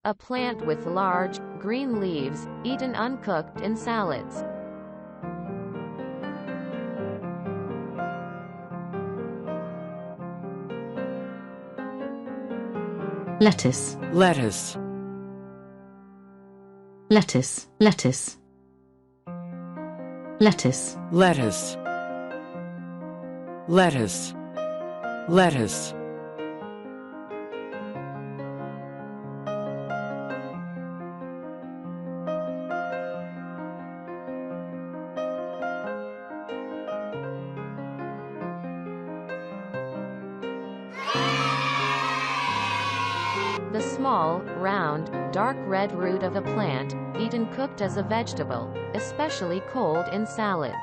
A plant with large, green leaves, eaten uncooked in salads. Lettuce, lettuce, lettuce, lettuce. Lettuce, lettuce, lettuce, lettuce. The small, round, dark red root of a plant, eaten cooked as a vegetable, especially cold in salads.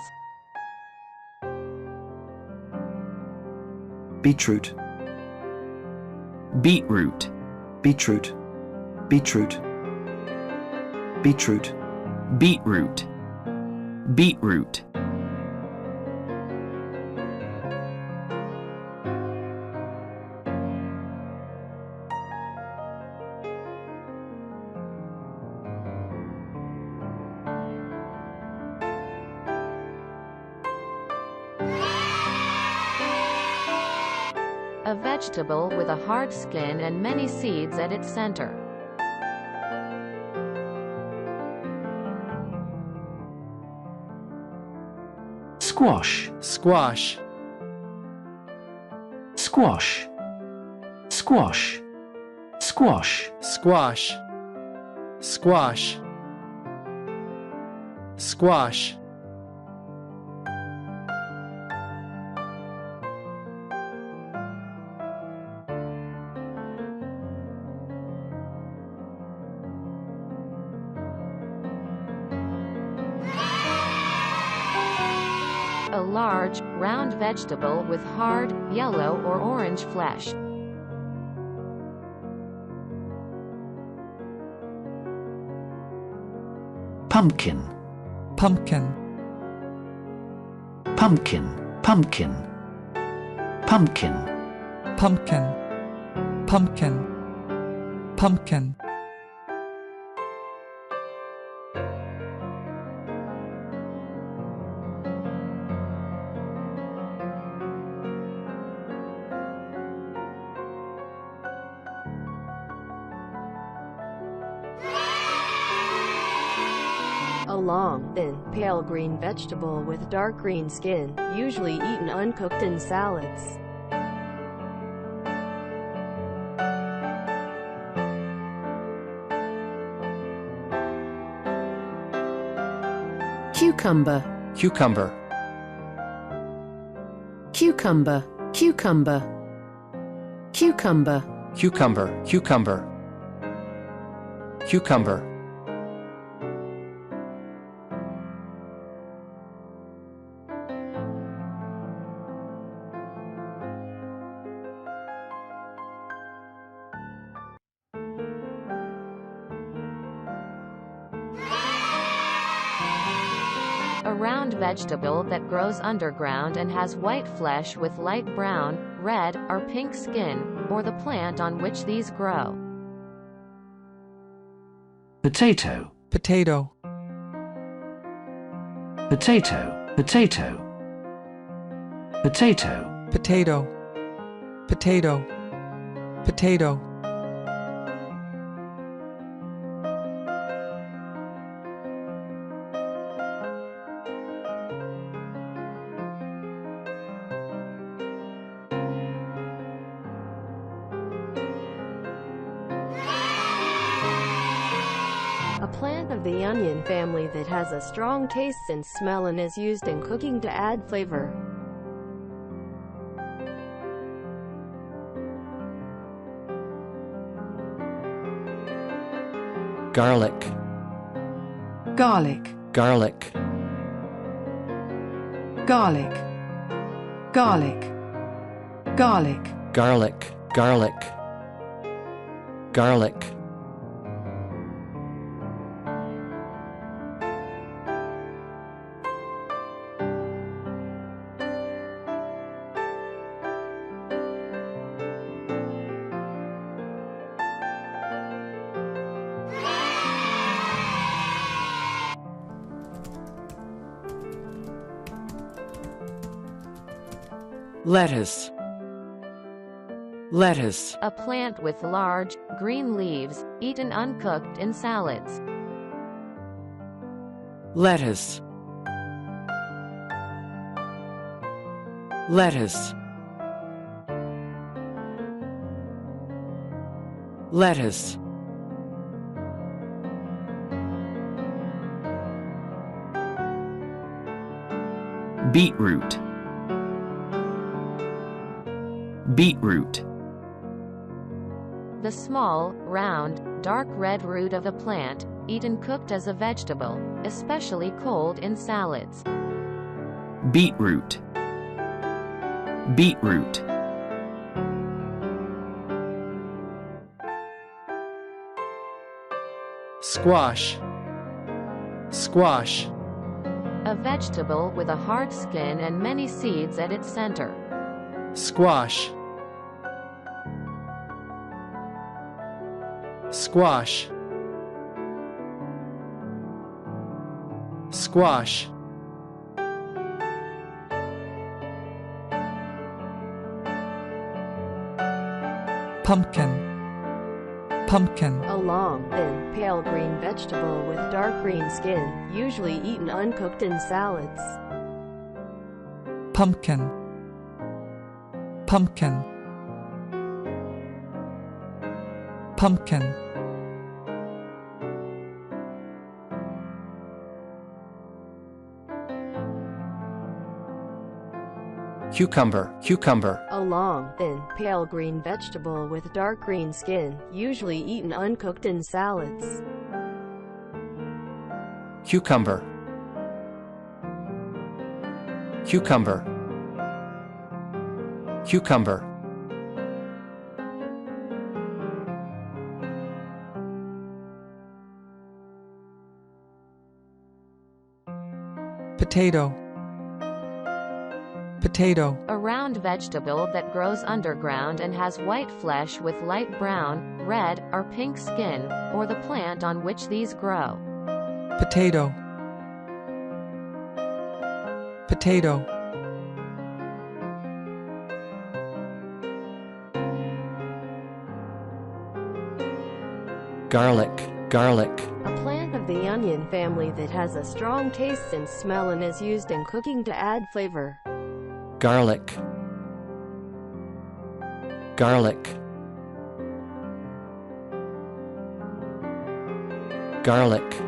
Beetroot, beetroot, beetroot, beetroot, beetroot. beetroot, beetroot. A vegetable with a hard skin and many seeds at its center. Squash, Squash, squash, squash, squash. squash, squash, squash. A large, round vegetable with hard, yellow or orange flesh. Pumpkin, Pumpkin, pumpkin, pumpkin, pumpkin. pumpkin, pumpkin, pumpkin. A long, thin, pale green vegetable with dark green skin, usually eaten uncooked in salads. cucumber, Cucumber, cucumber, cucumber, cucumber. cucumber, cucumber, cucumber. A round vegetable that grows underground and has white flesh with light brown, red, or pink skin, or the plant on which these grow. Potato, Potato, potato, potato, potato. potato, potato, potato. A plant of the onion family that has a strong taste and smell and is used in cooking to add flavor. Garlic, garlic, garlic, garlic, garlic, garlic. garlic, garlic, garlic. lettuce, lettuce, A plant with large, green leaves, eaten uncooked in salads. lettuce, lettuce, lettuce, beetroot, beetroot, The small, round, dark red root of a plant, eaten cooked as a vegetable, especially cold in salads. beetroot, beetroot, squash, squash, A vegetable with a hard skin and many seeds at its center. squash, squash, squash, pumpkin, pumpkin, A long, thin, pale green vegetable with dark green skin, usually eaten uncooked in salads. pumpkin, pumpkin, pumpkin, cucumber, cucumber, A long, thin, pale green vegetable with dark green skin, usually eaten uncooked in salads. cucumber, cucumber, cucumber, potato, potato, A round vegetable that grows underground and has white flesh with light brown, red, or pink skin, or the plant on which these grow. potato, potato, garlic, garlic, A plant of the onion family that has a strong taste and smell and is used in cooking to add flavor. garlic, garlic, garlic,